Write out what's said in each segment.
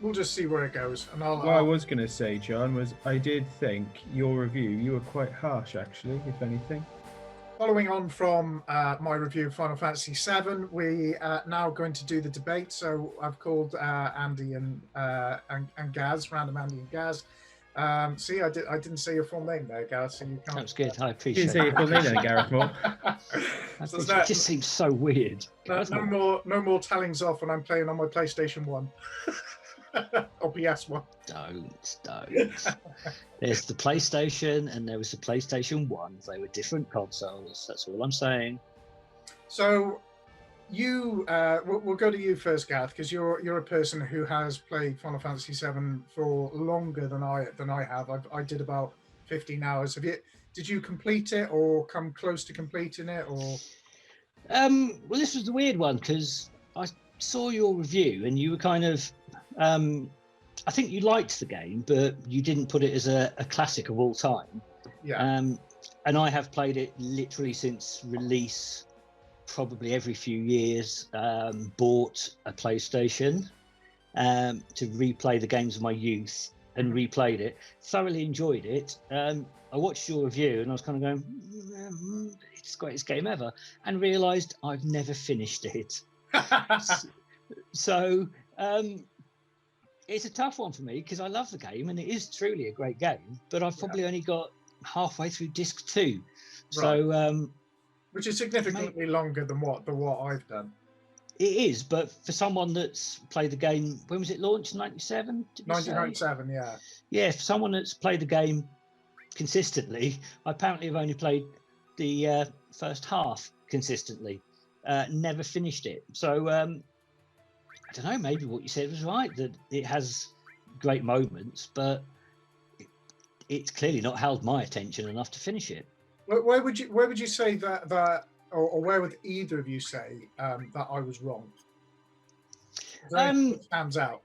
we'll just see where it goes. And What I was going to say, John, was I did think your review, you were quite harsh, actually, if anything. following on from my review of Final Fantasy VII, we are now going to do the debate. So I've called Andy and Gaz, random Andy and Gaz. See, I didn't say your full name there, Gaz. So you can't. That was good. I You appreciate didn't say your full name then, Gareth Moore. So it just seems so weird. no more tellings off when I'm playing on my PlayStation 1 or PS1. Don't. There's the PlayStation and there was the PlayStation 1. They were different consoles. That's all I'm saying. So you, we'll go to you first, Gareth, because you're a person who has played Final Fantasy VII for longer than I have. I did about 15 hours. Did you complete it or come close to completing it or? Well, this was the weird one because I saw your review and you were kind of, I think you liked the game, but you didn't put it as a classic of all time. Yeah. And I have played it literally since release, probably every few years. Bought a PlayStation to replay the games of my youth and replayed it. Thoroughly enjoyed it. I watched your review and I was kind of going, it's the greatest game ever, and realised I've never finished it. So it's a tough one for me because I love the game and it is truly a great game, but I've probably only got halfway through disc 2. Right. So which is significantly longer than what I've done. It is, but for someone that's played the game, when was it launched? 97? 1997, yeah. Yeah, for someone that's played the game consistently, I apparently have only played the first half consistently, never finished it. So I don't know, maybe what you said was right, that it has great moments, but it's clearly not held my attention enough to finish it. Where would you say that or where would either of you say that I was wrong? Stands out.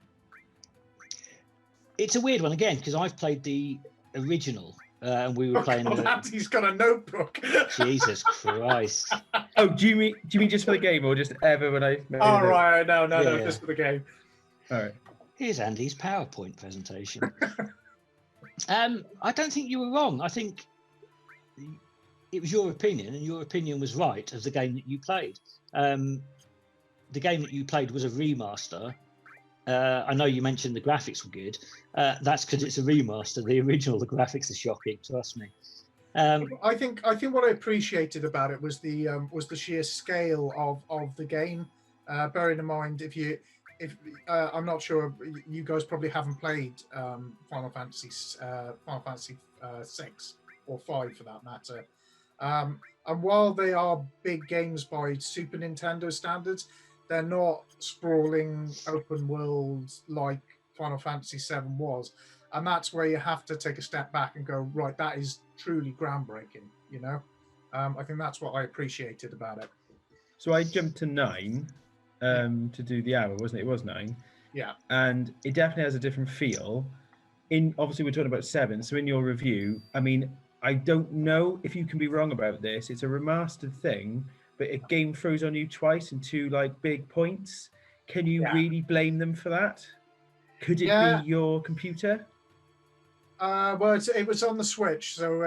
It's a weird one again because I've played the original and we were playing. He's got a notebook. Jesus Christ! Oh, do you mean just for the game or just ever when I? Oh right, no, just for the game. All right. Here's Andy's PowerPoint presentation. I don't think you were wrong. I think it was your opinion, and your opinion was right of the game that you played. The game that you played was a remaster. I know you mentioned the graphics were good. That's because it's a remaster. The original, the graphics are shocking. Trust me. I think what I appreciated about it was the sheer scale of the game. Bearing in mind, if I'm not sure, you guys probably haven't played Final Fantasy VI or 5 for that matter. And while they are big games by Super Nintendo standards, they're not sprawling open worlds like Final Fantasy VII was. And that's where you have to take a step back and go, right, that is truly groundbreaking, you know? I think that's what I appreciated about it. So I jumped to 9 to do the hour, wasn't it? It was 9. Yeah. And it definitely has a different feel. Obviously, we're talking about 7. So in your review, I mean, I don't know if you can be wrong about this. It's a remastered thing, but a game throws on you twice in 2 big points. Can you really blame them for that? Could it be your computer? Well, it was on the Switch, so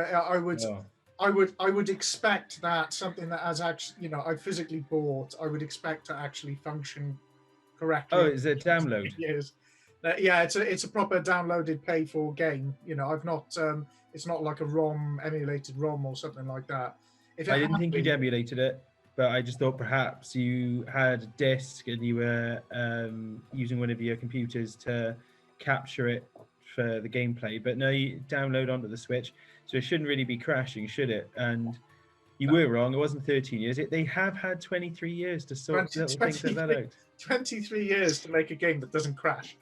I would expect that something that has actually, I physically bought, I would expect to actually function correctly. Oh, is it download? Yes. Yeah, it's a proper downloaded paid for game. I've not. It's not like a ROM, emulated ROM or something like that. I didn't think you'd emulated it, but I just thought perhaps you had a disc and you were using one of your computers to capture it for the gameplay. But no, you download onto the Switch, so it shouldn't really be crashing, should it? And you were wrong. It wasn't 13 years. They have had 23 years to sort little things like that out. 23 years to make a game that doesn't crash.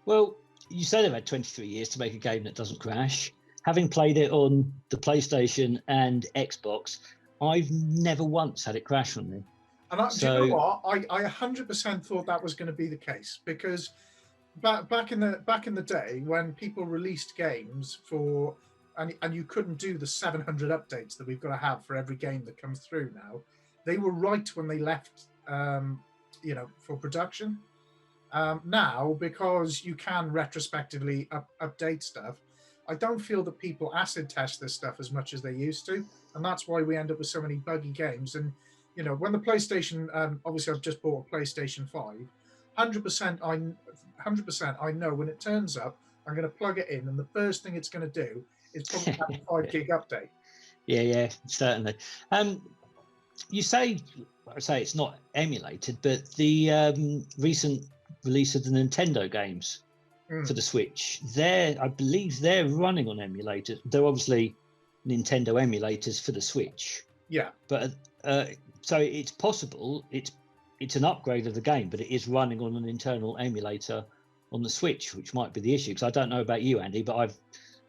Well, you say they've had 23 years to make a game that doesn't crash. Having played it on the PlayStation and Xbox, I've never once had it crash on me. And do you know what? I 100% thought that was going to be the case because back in the day when people released games for and you couldn't do the 700 updates that we've got to have for every game that comes through now, they were right when they left, for production. Now, because you can retrospectively update stuff, I don't feel that people acid test this stuff as much as they used to, and that's why we end up with so many buggy games. And when the PlayStation, obviously I've just bought a PlayStation 5, 100% I know when it turns up, I'm going to plug it in, and the first thing it's going to do is probably have a 5 gig update. Yeah, certainly. You say it's not emulated, but the recent release of the Nintendo games for the Switch, I believe they're running on emulators. They're obviously Nintendo emulators for the Switch. Yeah. But so it's possible it's an upgrade of the game, but it is running on an internal emulator on the Switch, which might be the issue. Because I don't know about you, Andy, but I've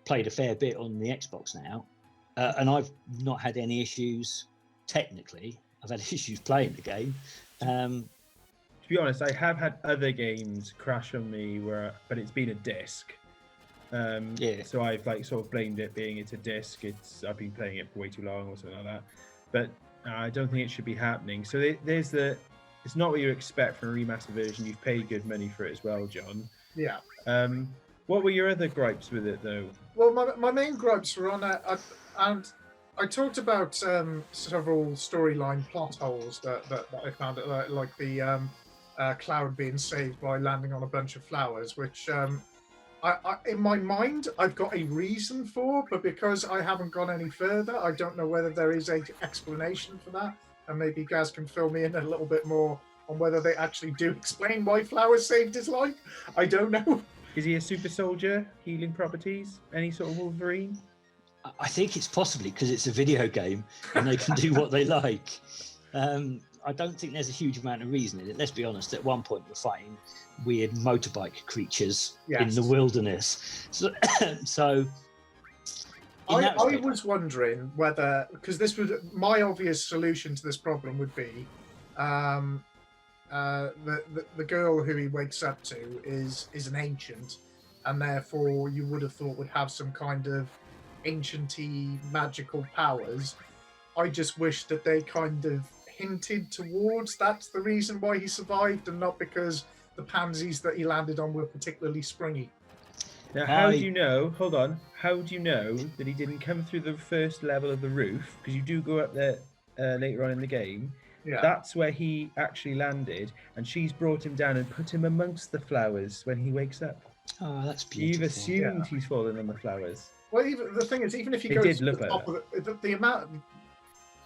played a fair bit on the Xbox now, and I've not had any issues technically. I've had issues playing the game. To be honest, I have had other games crash on me but it's been a disc. So I've sort of blamed it being it's a disc. I've been playing it for way too long or something like that. But I don't think it should be happening. So it's not what you expect from a remaster version. You've paid good money for it as well, John. Yeah. What were your other gripes with it, though? Well, my main gripes were on and I talked about several storyline plot holes that I found, like the Cloud being saved by landing on a bunch of flowers, which I in my mind I've got a reason for, but because I haven't gone any further, I don't know whether there is an explanation for that, and maybe Gaz can fill me in a little bit more on whether they actually do explain why flowers saved his life. I don't know. Is he a super soldier, healing properties, any sort of Wolverine? I think it's possibly because it's a video game and they can do what they like. I don't think there's a huge amount of reason in it. Let's be honest, at one point you're fighting weird motorbike creatures in the wilderness. So I was wondering whether, because this was my obvious solution to this problem would be the girl who he wakes up to is an ancient, and therefore you would have thought would have some kind of ancient-y magical powers. I just wish that they kind of hinted towards that's the reason why he survived, and not because the pansies that he landed on were particularly springy. Now, how do you know? Hold on. How do you know that he didn't come through the first level of the roof? Because you do go up there later on in the game. Yeah. That's where he actually landed, and she's brought him down and put him amongst the flowers when he wakes up. Oh, that's beautiful. You've assumed he's fallen on the flowers. Well, the thing is, even if he goes to the top of the amount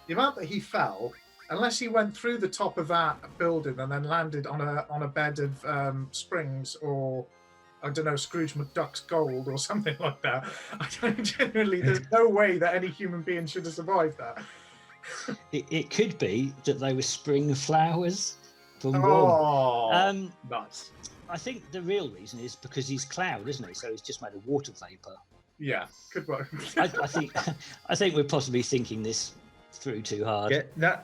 that he fell, unless he went through the top of that building and then landed on a bed of springs, or I don't know, Scrooge McDuck's gold or something like that, I don't genuinely. There's no way that any human being should have survived that. It could be that they were spring flowers. Nuts. I think the real reason is because he's Cloud, isn't he? So he's just made of water vapor. Yeah, good work. I think we're possibly thinking this through too hard. Yeah,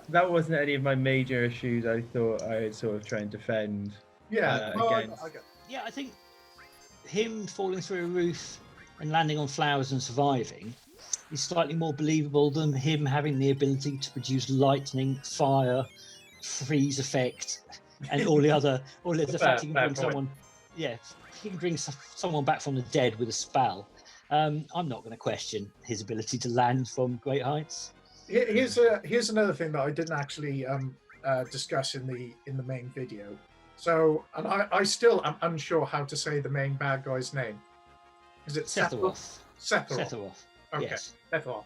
that wasn't any of my major issues. I thought I would sort of try and defend. Against. I think him falling through a roof and landing on flowers and surviving is slightly more believable than him having the ability to produce lightning, fire, freeze effect, and all the fact he can bring someone. Yeah, he can bring someone back from the dead with a spell. I'm not going to question his ability to land from great heights. Here's another thing that I didn't actually discuss in the main video. So, and I still am unsure how to say the main bad guy's name. Is it Sephiroth? Sephiroth. Okay, yes. Sephiroth.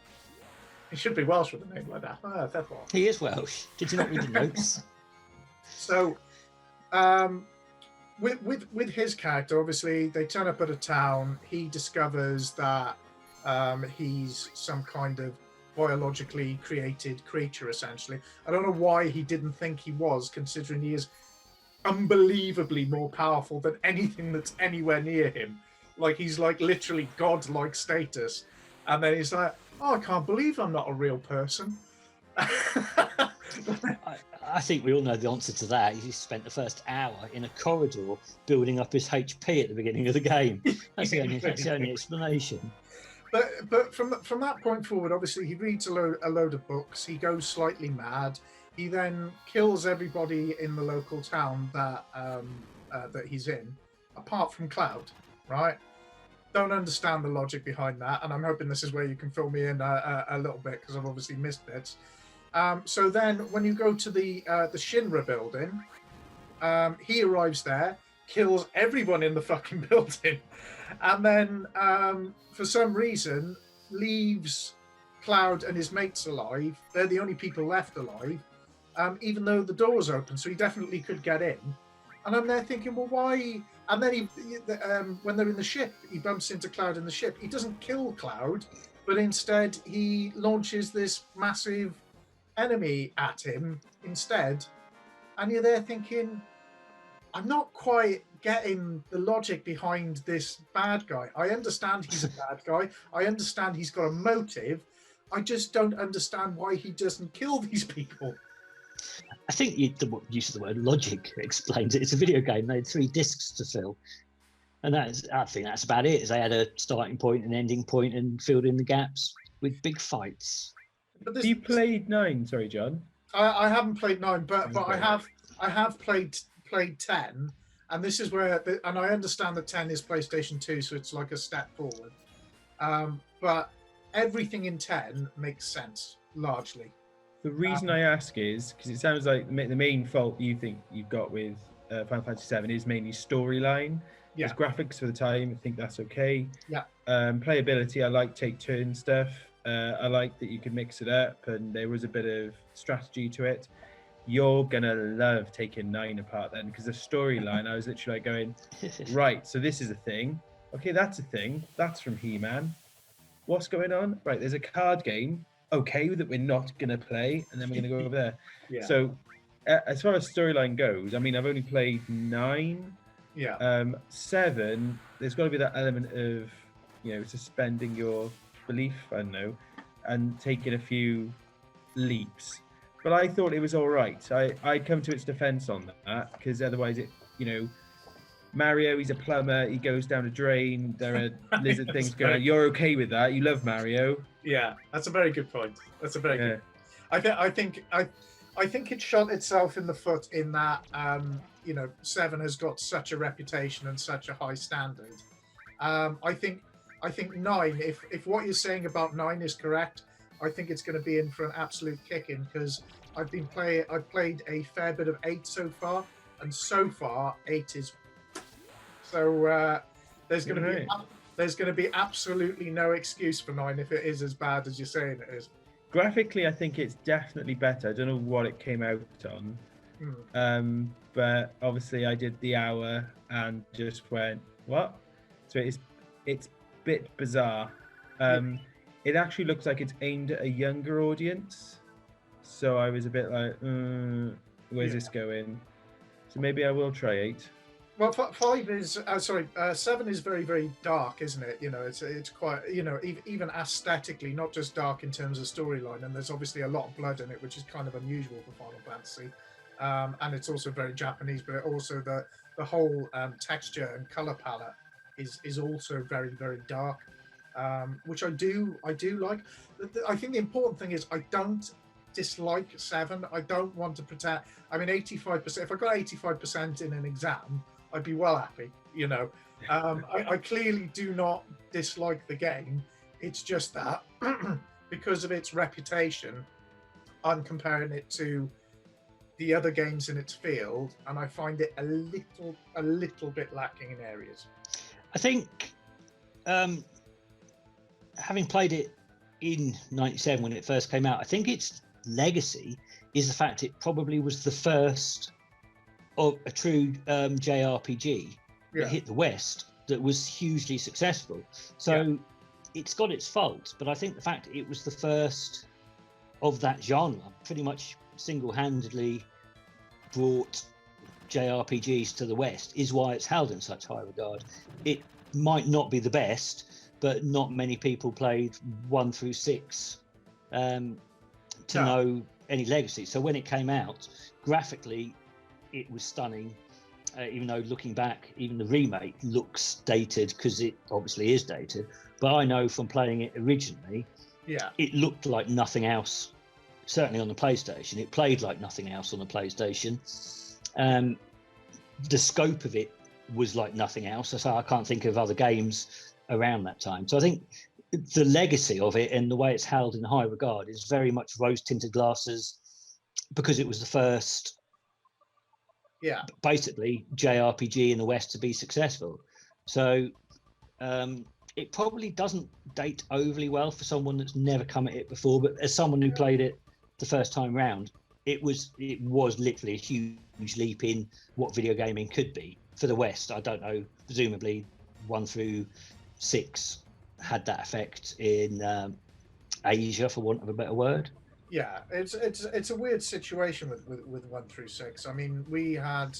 He should be Welsh with a name like that. Sephiroth. He is Welsh. Did you not read the notes? So, with his character, obviously, they turn up at a town. He discovers that he's some kind of biologically created creature, essentially. I don't know why he didn't think he was, considering he is unbelievably more powerful than anything that's anywhere near him. Like, he's like literally god-like status. And then he's like, oh, I can't believe I'm not a real person. I think we all know the answer to that. He spent the first hour in a corridor building up his HP at the beginning of the game. That's the only explanation. But from that point forward, obviously, he reads a load of books. He goes slightly mad. He then kills everybody in the local town that that he's in, apart from Cloud, right? Don't understand the logic behind that, and I'm hoping this is where you can fill me in a little bit because I've obviously missed bits. So then, when you go to the Shinra building, he arrives there, kills everyone in the fucking building, and then for some reason leaves Cloud and his mates alive. They're the only people left alive, even though the door's open, so he definitely could get in. And I'm there thinking, well, why? And then when they're in the ship, he bumps into Cloud in the ship. He doesn't kill Cloud, but instead he launches this massive enemy at him instead. And you're there thinking, I'm not quite getting the logic behind this bad guy. I understand he's a bad guy. I understand he's got a motive. I just don't understand why he doesn't kill these people. I think the use of the word logic explains it. It's a video game. They had 3 discs to fill. And I think that's about it. Is they had a starting point, an ending point, and filled in the gaps with big fights. But you played 9, sorry, John. I haven't played 9, but I have played 10, and this is where and I understand that 10 is PlayStation 2, so it's like a step forward. But everything in 10 makes sense largely. The reason I ask is because it sounds like the main fault you think you've got with Final Fantasy VII is mainly storyline. Yeah. It's graphics for the time. I think that's okay. Yeah. Playability, I like take-turn stuff. I like that you can mix it up, and there was a bit of strategy to it. You're gonna love taking 9 apart then, because the storyline, I was literally like going, right, so this is a thing. Okay, that's a thing. That's from He-Man. What's going on? Right, there's a card game. Okay, that we're not gonna play, and then we're gonna go over there. Yeah. So, as far as storyline goes, I mean, I've only played 9. Yeah. 7. There's got to be that element of, suspending your belief. I don't know, and taking a few leaps. But I thought it was all right. I come to its defense on that, because otherwise Mario, he's a plumber. He goes down a drain. There are lizard things going on. You're okay with that. You love Mario. Yeah, that's a very good point. That's a very good. I think it shot itself in the foot in that 7 has got such a reputation and such a high standard. I think 9. If what you're saying about 9 is correct, I think it's going to be in for an absolute kicking, because I've played a fair bit of 8 so far, and so far 8 is. So there's going to be absolutely no excuse for 9 if it is as bad as you're saying it is. Graphically, I think it's definitely better. I don't know what it came out on, but obviously I did the hour and just went, what? So it's a bit bizarre. It actually looks like it's aimed at a younger audience, so I was a bit like, where's this going? So maybe I will try 8. Well, 5 is 7 is very, very dark, isn't it? It's quite, even aesthetically, not just dark in terms of storyline. And there's obviously a lot of blood in it, which is kind of unusual for Final Fantasy. And it's also very Japanese, but also the whole texture and color palette is also very, very dark, which I do like. I think the important thing is I don't dislike 7. I don't want to pretend. I mean, 85%. If I got 85% in an exam, I'd be well happy, I clearly do not dislike the game. It's just that because of its reputation, I'm comparing it to the other games in its field, and I find it a little bit lacking in areas. I think, having played it in '97 when it first came out, I think its legacy is the fact it probably was the first of a true JRPG that hit the West that was hugely successful. So it's got its faults, but I think the fact it was the first of that genre pretty much single-handedly brought JRPGs to the West is why it's held in such high regard. It might not be the best, but not many people played 1 through 6 to know any legacy. So when it came out, graphically, it was stunning, even though looking back, even the remake looks dated because it obviously is dated. But I know from playing it originally, it looked like nothing else, certainly on the PlayStation. It played like nothing else on the PlayStation. the scope of it was like nothing else. So I can't think of other games around that time. So I think the legacy of it and the way it's held in high regard is very much rose-tinted glasses, because it was the first, basically JRPG in the West to be successful. So it probably doesn't date overly well for someone that's never come at it before, but as someone who played it the first time round, it was literally a huge leap in what video gaming could be for the West. I don't know, presumably 1 through 6 had that effect in Asia, for want of a better word. Yeah, it's a weird situation with 1 through 6. I mean, we had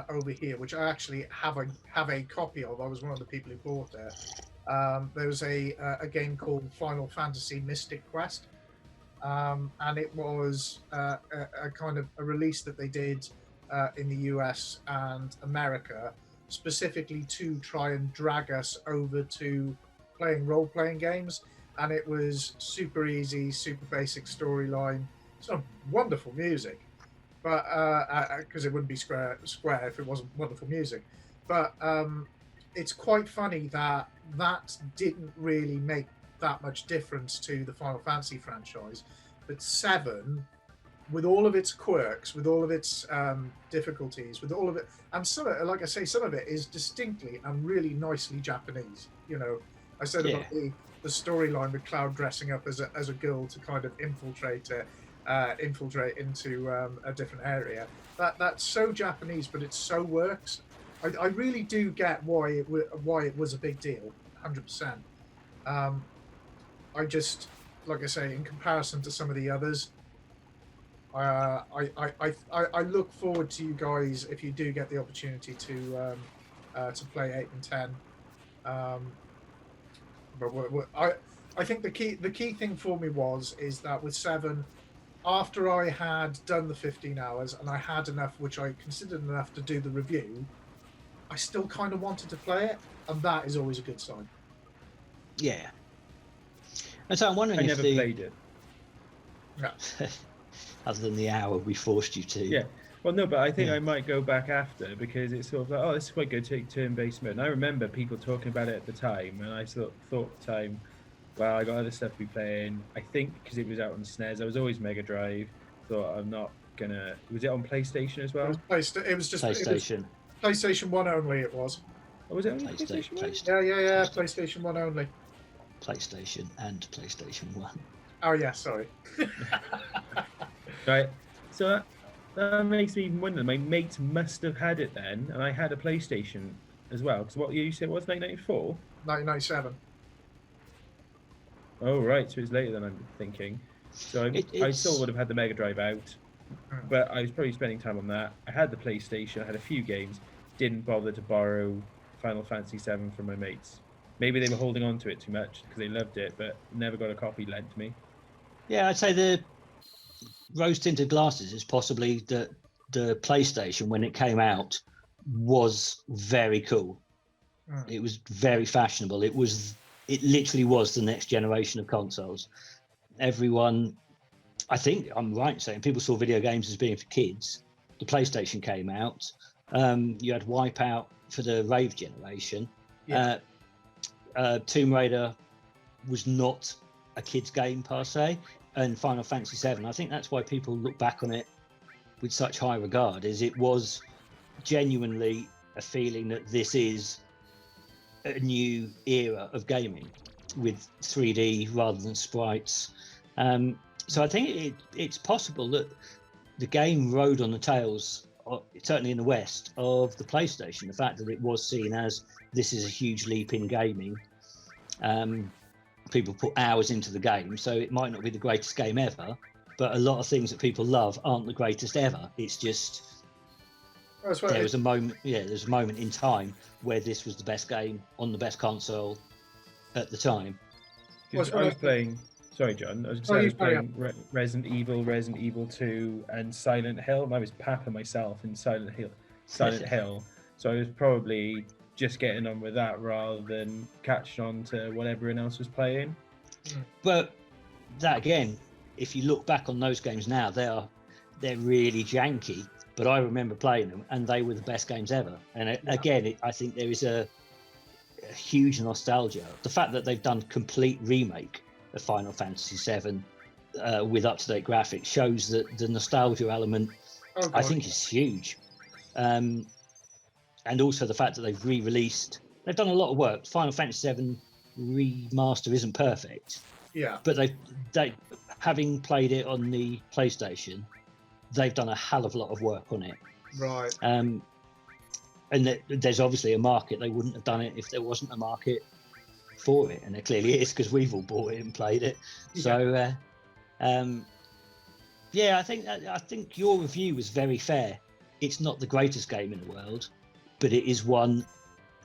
over here, which I actually have a copy of. I was one of the people who bought it. There was a game called Final Fantasy Mystic Quest, and it was a kind of a release that they did in the US and America, specifically to try and drag us over to playing role-playing games. And it was super easy, super basic storyline, some wonderful music, but because it wouldn't be Square if it wasn't wonderful music. But it's quite funny that didn't really make that much difference to the Final Fantasy franchise. But 7, with all of its quirks, with all of its difficulties, with all of it, and some of it, like I say, some of it is distinctly and really nicely Japanese. You know, I said about the storyline with Cloud dressing up as a girl to kind of infiltrate into a different area. That's so Japanese, but it so works. I really do get why it was a big deal, 100%. I just, like I say, in comparison to some of the others, I look forward to you guys if you do get the opportunity to play 8 and 10. But I think the key thing for me is that with 7, after I had done the 15 hours and I had enough, which I considered enough to do the review, I still kind of wanted to play it, and that is always a good sign. Yeah. And so I'm wondering I never played it. Yeah. Other than the hour we forced you to. Yeah. Well, no, but I think I might go back after, because it's sort of like, oh, this is quite good, turn-based mode. And I remember people talking about it at the time, and I sort of thought at the time, well, I got other stuff to be playing. I think because it was out on SNES, I was always Mega Drive. Thought I'm not gonna. Was it on PlayStation as well? It was just PlayStation. PlayStation 1 only. It was. Oh, was it only PlayStation 1? Yeah. PlayStation 1 only. PlayStation and PlayStation 1. Oh yeah, sorry. Right. So that makes me wonder. My mate must have had it then, and I had a PlayStation as well. Because what you said was 1994? 1997. Oh, right. So it's later than I'm thinking. So I still would have had the Mega Drive out, but I was probably spending time on that. I had the PlayStation. I had a few games. Didn't bother to borrow Final Fantasy VII from my mates. Maybe they were holding on to it too much because they loved it, but never got a copy lent to me. Yeah, I'd say the rose-tinted glasses is possibly the PlayStation, when it came out, was very cool. It was very fashionable. It literally was the next generation of consoles. Everyone, I think I'm right in saying, people saw video games as being for kids. The PlayStation came out. You had Wipeout for the Rave generation. Yeah. Tomb Raider was not a kid's game per se, and Final Fantasy VII, I think that's why people look back on it with such high regard, is it was genuinely a feeling that this is a new era of gaming with 3D rather than sprites. So I think it's possible that the game rode on the tails, certainly in the West, of the PlayStation. The fact that it was seen as, this is a huge leap in gaming. People put hours into the game, so it might not be the greatest game ever, but a lot of things that people love aren't the greatest ever. It's just there was a moment in time where this was the best game on the best console at the time. I was playing. Sorry, John. I was playing Resident Evil 2, and Silent Hill. And I was papping myself in Silent Hill. So I was probably just getting on with that rather than catching on to what everyone else was playing. But that again, if you look back on those games now, they're really janky, but I remember playing them, and they were the best games ever. And again, I think there is a huge nostalgia. The fact that they've done complete remake of Final Fantasy VII with up-to-date graphics shows that the nostalgia element, I think, is huge. And also the fact that they've re-released, they've done a lot of work. Final Fantasy VII remaster isn't perfect, but they having played it on the PlayStation, they've done a hell of a lot of work on it. Right. And there's obviously a market. They wouldn't have done it if there wasn't a market for it, and there clearly is, because we've all bought it and played it. So I think your review was very fair. It's not the greatest game in the world, but it is one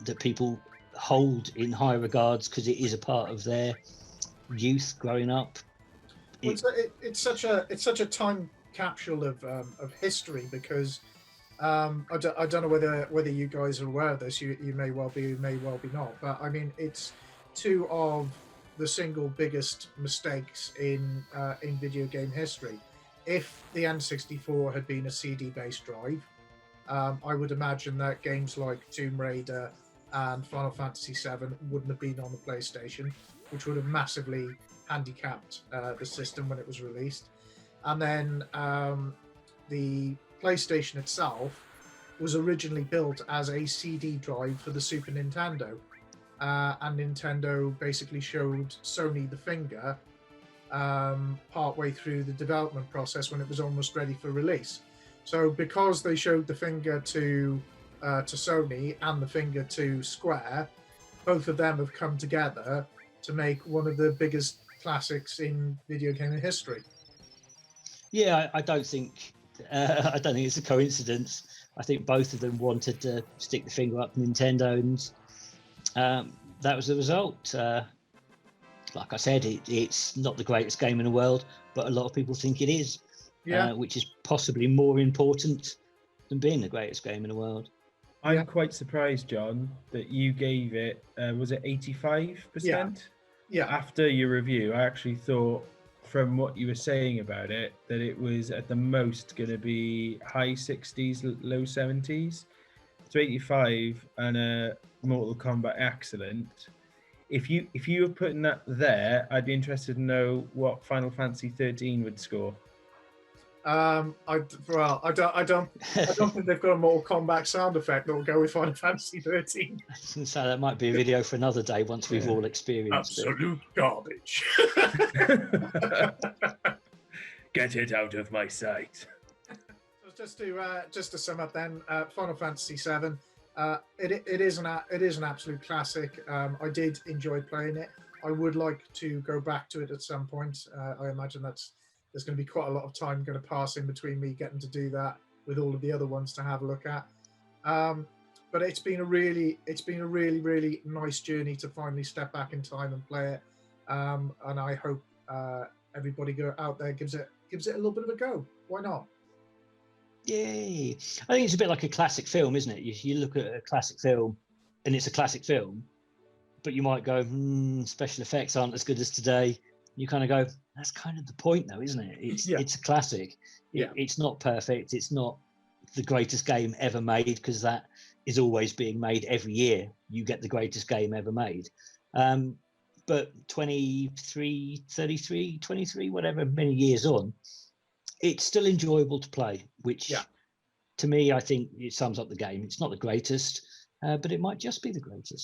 that people hold in high regards because it is a part of their youth growing up. Well, it's such a time capsule of history, because I don't know whether you guys are aware of this. You may well be, you may well be not. But I mean, it's two of the single biggest mistakes in video game history. If the N64 had been a CD-based drive, I would imagine that games like Tomb Raider and Final Fantasy VII wouldn't have been on the PlayStation, which would have massively handicapped the system when it was released. And then the PlayStation itself was originally built as a CD drive for the Super Nintendo, and Nintendo basically showed Sony the finger partway through the development process when it was almost ready for release. So because they showed the finger to Sony and the finger to Square, both of them have come together to make one of the biggest classics in video game history. Yeah, I don't think it's a coincidence. I think both of them wanted to stick the finger up Nintendo, and that was the result. Like I said, it's not the greatest game in the world, but a lot of people think it is, which is possibly more important than being the greatest game in the world. I'm quite surprised, John, that you gave it, was it 85%? Yeah. After your review, I actually thought, from what you were saying about it, that it was at the most going to be high 60s, low 70s. So 85 and a Mortal Kombat excellent. If you were putting that there, I'd be interested to know what Final Fantasy 13 would score. I don't think they've got a Mortal Kombat sound effect that will go with Final Fantasy 13. So that might be a video for another day once we've all experienced absolute garbage. Get it out of my sight. Just to sum up, then, Final Fantasy VII. It is an absolute classic. I did enjoy playing it. I would like to go back to it at some point. I imagine there's going to be quite a lot of time going to pass in between me getting to do that with all of the other ones to have a look at. But it's been a really nice journey to finally step back in time and play it. And I hope everybody out there gives it a little bit of a go. Why not? Yay! I think it's a bit like a classic film, isn't it? You look at a classic film, and it's a classic film, but you might go, special effects aren't as good as today. You kind of go, that's kind of the point, though, isn't it? It's a classic. It's not perfect. It's not the greatest game ever made, because that is always being made every year. You get the greatest game ever made. But 23, 33, 23, whatever, many years on, it's still enjoyable to play, which to me, I think it sums up the game. It's not the greatest, but it might just be the greatest.